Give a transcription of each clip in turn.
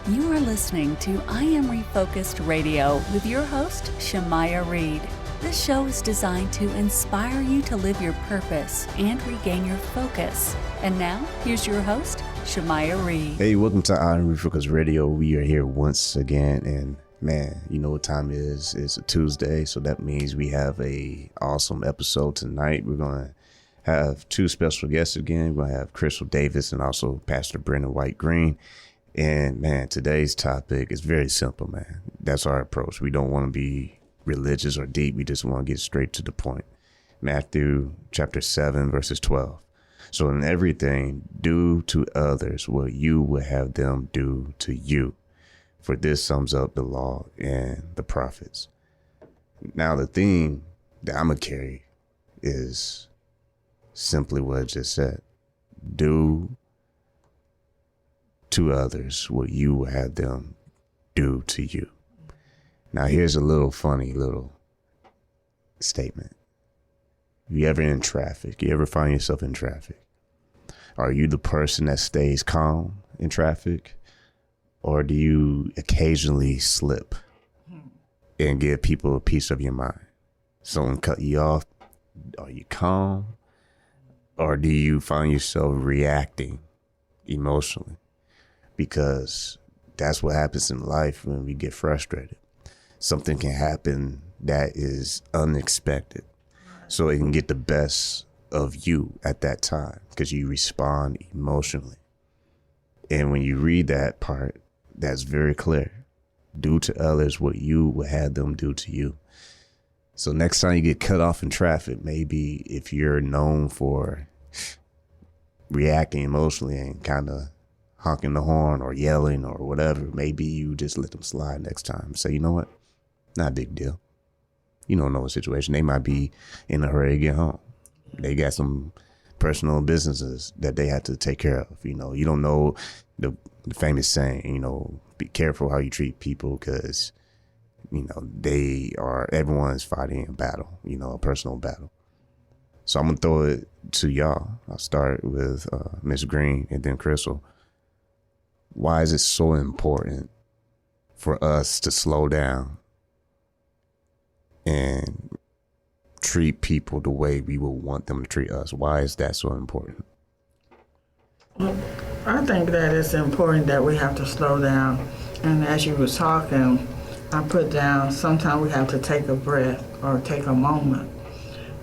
You are listening to I Am Refocused Radio with your host, Shamaya Reed. This show is designed to inspire you to live your purpose and regain your focus. And now, here's your host, Shamaya Reed. Hey, welcome to I Am Refocused Radio. We are here once again, and man, you know what time it is. It's a Tuesday, so that means we have a awesome episode tonight. We're going to have two special guests again. We're going to have Crystal Davis and also Pastor Brenda White Green. And man, today's topic is very simple, man. That's our approach. We don't want to be religious or deep. We just want to get straight to the point. Matthew chapter 7, verses 12. So in everything, do to others what you would have them do to you. For this sums up the law and the prophets. Now, the theme that I'm going to carry is simply what I just said. Do to others what you would have them do to you. Now, here's a little funny little statement. You ever in traffic? You ever find yourself in traffic? Are you the person that stays calm in traffic? Or do you occasionally slip and give people a piece of your mind? Someone cut you off. Are you calm? Or do you find yourself reacting emotionally? Because that's what happens in life when we get frustrated. Something can happen that is unexpected. So it can get the best of you at that time because you respond emotionally. And when you read that part, that's very clear. Do to others what you would have them do to you. So next time you get cut off in traffic, maybe if you're known for reacting emotionally and kind of honking the horn or yelling or whatever, maybe you just let them slide next time. Say, you know what? Not a big deal. You don't know the situation. They might be in a hurry to get home. They got some personal businesses that they have to take care of. You know, you don't know the famous saying, you know, be careful how you treat people because, you know, everyone's fighting a battle, you know, a personal battle. So I'm going to throw it to y'all. I'll start with Miss Green and then Crystal. Why is it so important for us to slow down and treat people the way we would want them to treat us? Why is that so important? Well, I think that it's important that we have to slow down. And as you were talking, I put down sometimes we have to take a breath or take a moment.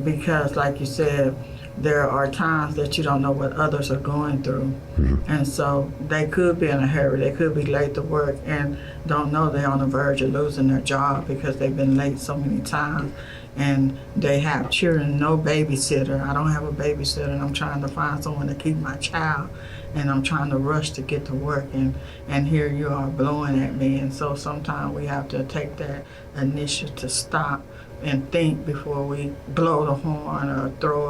Because like you said, there are times that you don't know what others are going through. Mm-hmm. And so they could be in a hurry. They could be late to work and don't know they're on the verge of losing their job because they've been late so many times. And they have children, no babysitter. I don't have a babysitter, and I'm trying to find someone to keep my child. And I'm trying to rush to get to work, and here you are blowing at me. And so sometimes we have to take that initiative to stop and think before we blow the horn or throw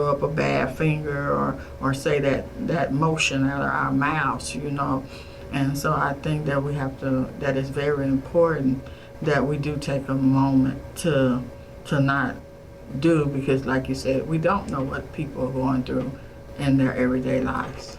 up a bad finger or say that motion out of our mouths, you know. And so I think that that it's very important that we do take a moment to not do, because like you said, we don't know what people are going through in their everyday lives.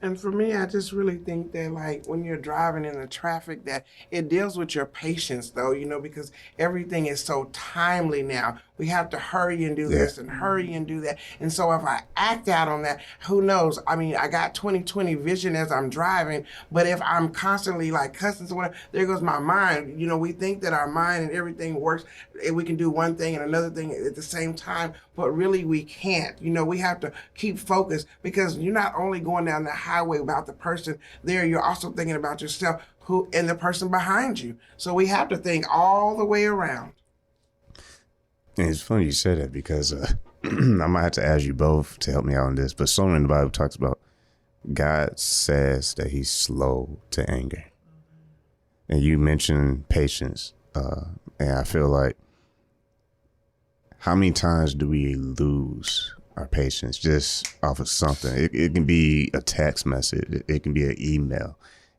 And for me, I just really think that, like, when you're driving in the traffic, that it deals with your patience, though, you know, because everything is so timely now. We have to hurry and do this and hurry and do that. And so if I act out on that, who knows? I mean, I got 20/20 vision as I'm driving, but if I'm constantly like cussing someone, there goes my mind. You know, we think that our mind and everything works, and we can do one thing and another thing at the same time, but really we can't. You know, we have to keep focused, because you're not only going down the highway about the person there, you're also thinking about yourself and the person behind you. So we have to think all the way around. And it's funny you said that, because I might have to ask you both to help me out on this, but somewhere in the Bible talks about God says that he's slow to anger. And you mentioned patience. And I feel like, how many times do we lose our patience just off of something? It can be a text message. It can be an email.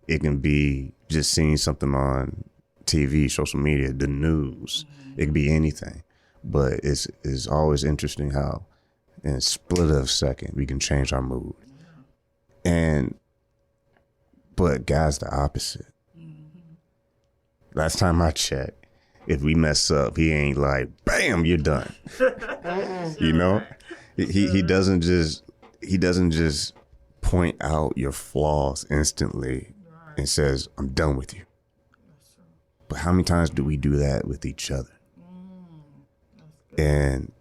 It can be just seeing something on TV, social media, the news. It can be anything. But it's always interesting how in a split of a second we can change our mood. And But God's the opposite. Last time I checked, if we mess up, he ain't like, bam, you're done. You know, he doesn't just point out your flaws instantly and says, I'm done with you. But how many times do we do that with each other? And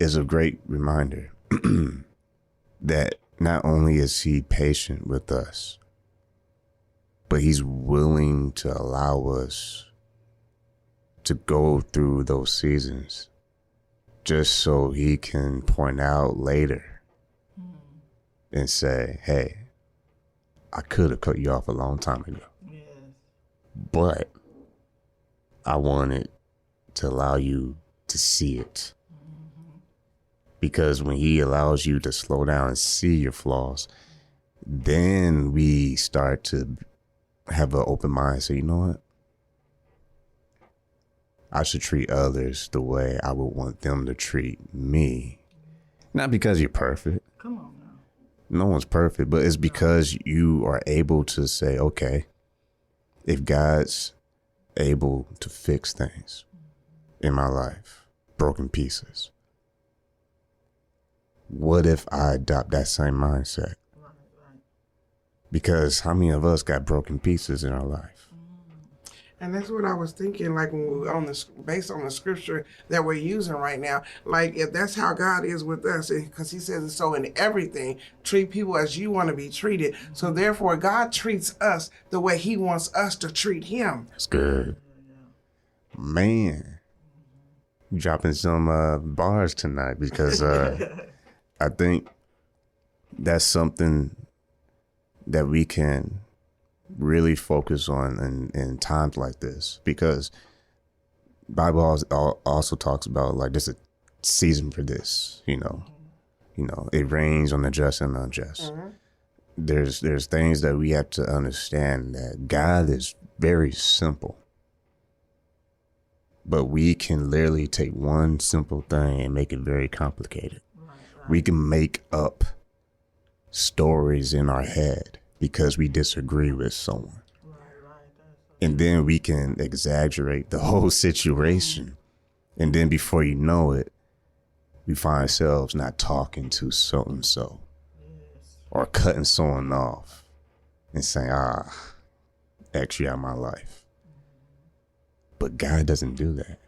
it's a great reminder that not only is he patient with us, but he's willing to allow us to go through those seasons just so he can point out later and say, hey, I could have cut you off a long time ago. Yes. But I wanted to allow you to see it. Because when he allows you to slow down and see your flaws, then we start to have an open mind. So, you know what? I should treat others the way I would want them to treat me. Not because you're perfect. Come on now. No one's perfect, but it's because you are able to say, okay, if God's able to fix things in my life, broken pieces, what if I adopt that same mindset? Because how many of us got broken pieces in our life? And that's what I was thinking, like when we based on the scripture that we're using right now. Like if that's how God is with us, because he says so in everything, treat people as you want to be treated. So therefore, God treats us the way he wants us to treat him. That's good. Man, dropping some bars tonight because I think that's something that we can really focus on in times like this, because Bible also talks about like there's a season for this, you know, it rains on the just and the unjust. There's things that we have to understand that God is very simple, but we can literally take one simple thing and make it very complicated. We can make up stories in our head because we disagree with someone. And then we can exaggerate the whole situation. And then before you know it, we find ourselves not talking to so-and-so or cutting someone off and saying, X you out of my life. But God doesn't do that.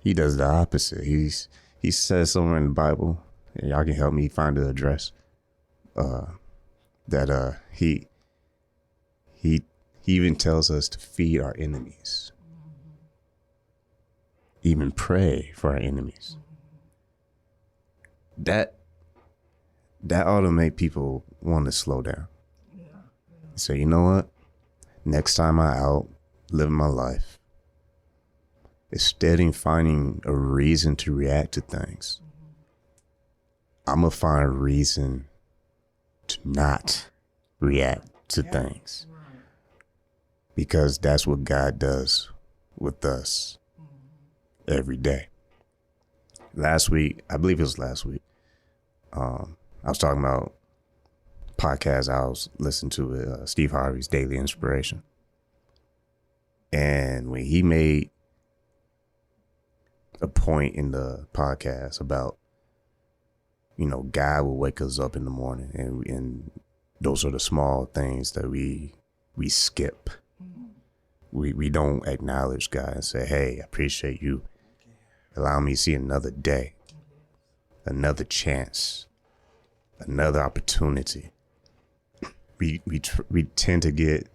He does the opposite. He says somewhere in the Bible, and y'all can help me find the address, that he even tells us to feed our enemies, even pray for our enemies. That ought to make people want to slow down. So you know what? Next time I'm out living my life, instead of finding a reason to react to things, I'm going to find a reason to not react to things. Because that's what God does with us every day. Last week, I believe it was last week, I was talking about podcast I was listening to, Steve Harvey's Daily Inspiration. And when he made a point in the podcast about, God will wake us up in the morning, and those are the small things that we skip. We don't acknowledge God and say, hey, I appreciate you. Allow me to see another day, another chance, another opportunity. We tend to get,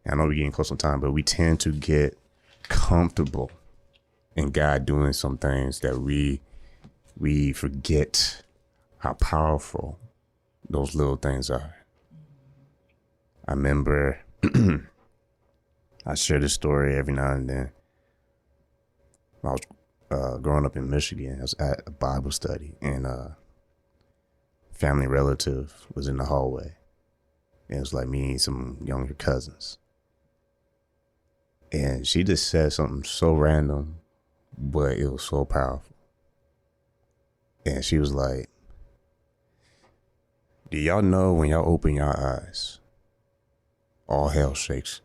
I know we're getting close on time, but we tend to get comfortable in God doing some things that we forget how powerful those little things are. I remember I share this story every now and then. I was growing up in Michigan. I was at a Bible study, and a family relative was in the hallway. And it was like me and some younger cousins. And she just said something so random, but it was so powerful. And she was like, Do y'all know when y'all open your eyes, all hell shakes?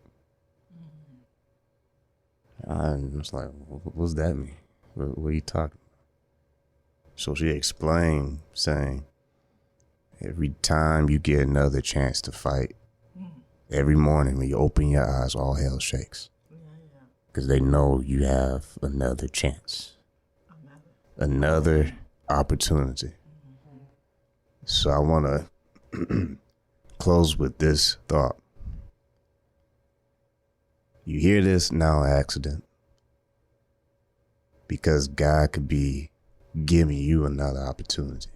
I was like, what's that mean? What are you talking about? So she explained, saying, every time you get another chance to fight, every morning when you open your eyes, all hell shakes. Because they know you have another chance, another opportunity. So I want to close with this thought. You hear this now, accident, because God could be giving you another opportunity.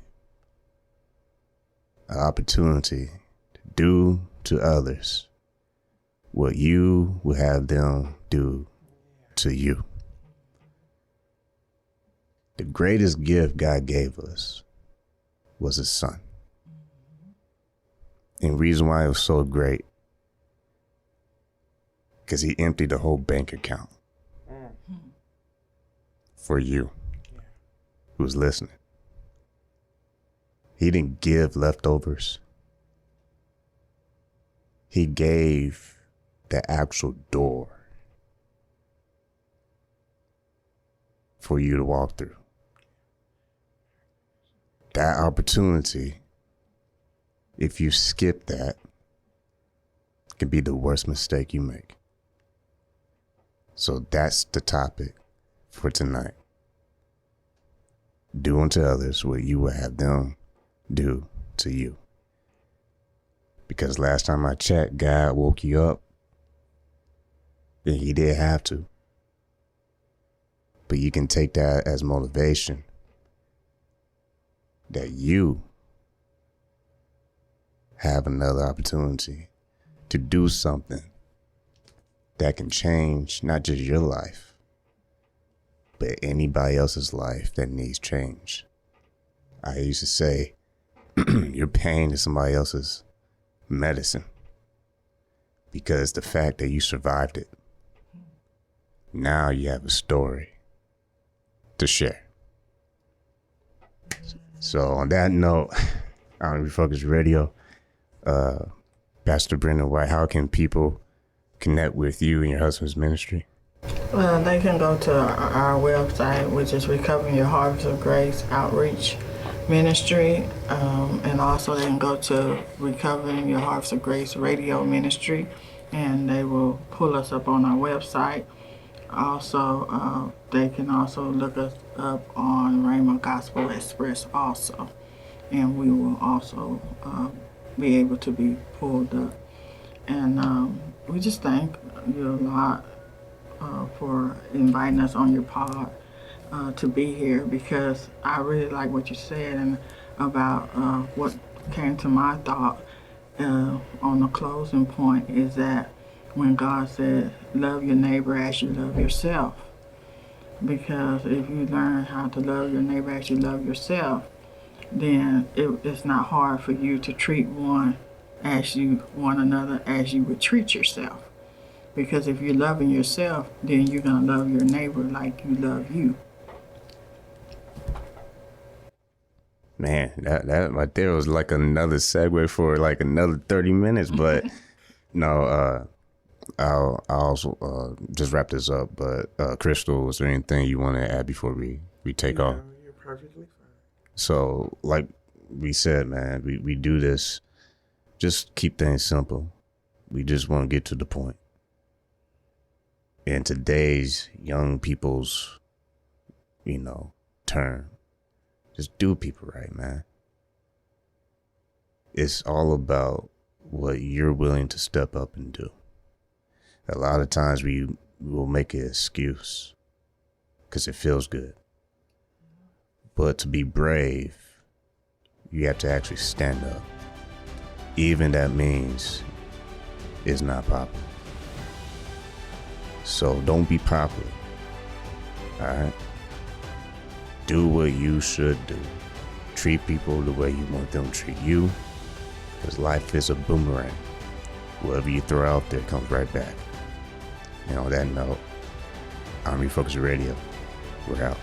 An opportunity to do to others what you would have them do to you. The greatest gift God gave us was his son. And the reason why it was so great, because he emptied the whole bank account for you who's listening. He didn't give leftovers. He gave the actual door for you to walk through. That opportunity, if you skip that, can be the worst mistake you make. So that's the topic for tonight. Do unto others what you would have them do to you. Because last time I checked, God woke you up, and he did have to. But you can take that as motivation that you have another opportunity to do something that can change not just your life, but anybody else's life that needs change. I used to say, your pain is somebody else's medicine, because the fact that you survived it, now you have a story to share. So on that note, on Refocus Radio, Pastor Brenda White, how can people connect with you and your husband's ministry? Well, they can go to our website, which is Recovering Your Harvest of Grace Outreach Ministry, and also they can go to Recovering Your Harvest of Grace Radio Ministry, and they will pull us up on our website. Also, they can also look us up on Rhema Gospel Express also, and we will also be able to be pulled up. And we just thank you a lot for inviting us on your pod to be here, because I really like what you said and about what came to my thought on the closing point is that when God said, love your neighbor as you love yourself. Because if you learn how to love your neighbor as you love yourself, then it's not hard for you to treat one another as you would treat yourself. Because if you're loving yourself, then you're going to love your neighbor like you love you. Man, that right there was like another segue for like another 30 minutes, but no, I'll also just wrap this up. But Crystal, is there anything you want to add before we take off? You're perfectly fine. So, like we said, man, we do this, just keep things simple. We just want to get to the point. In today's young people's, term, just do people right, man. It's all about what you're willing to step up and do. A lot of times we will make an excuse because it feels good. But to be brave, you have to actually stand up. Even that means it's not popular. So don't be popular. All right? Do what you should do. Treat people the way you want them to treat you. Because life is a boomerang. Whatever you throw out there comes right back. And on that note, I'm Refocus Radio. We're out.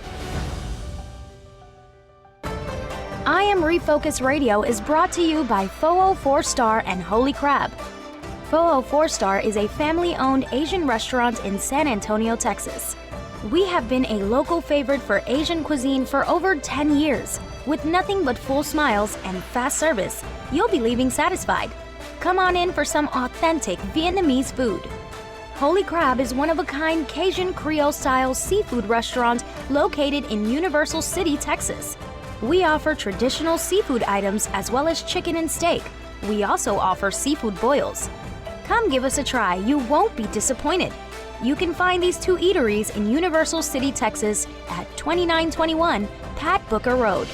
I Am Refocused Radio is brought to you by 404 Star and Holy Crab. 404 Star is a family-owned Asian restaurant in San Antonio, Texas. We have been a local favorite for Asian cuisine for over 10 years. With nothing but full smiles and fast service, you'll be leaving satisfied. Come on in for some authentic Vietnamese food. Holy Crab is one-of-a-kind Cajun Creole-style seafood restaurant located in Universal City, Texas. We offer traditional seafood items as well as chicken and steak. We also offer seafood boils. Come give us a try. You won't be disappointed. You can find these two eateries in Universal City, Texas at 2921 Pat Booker Road.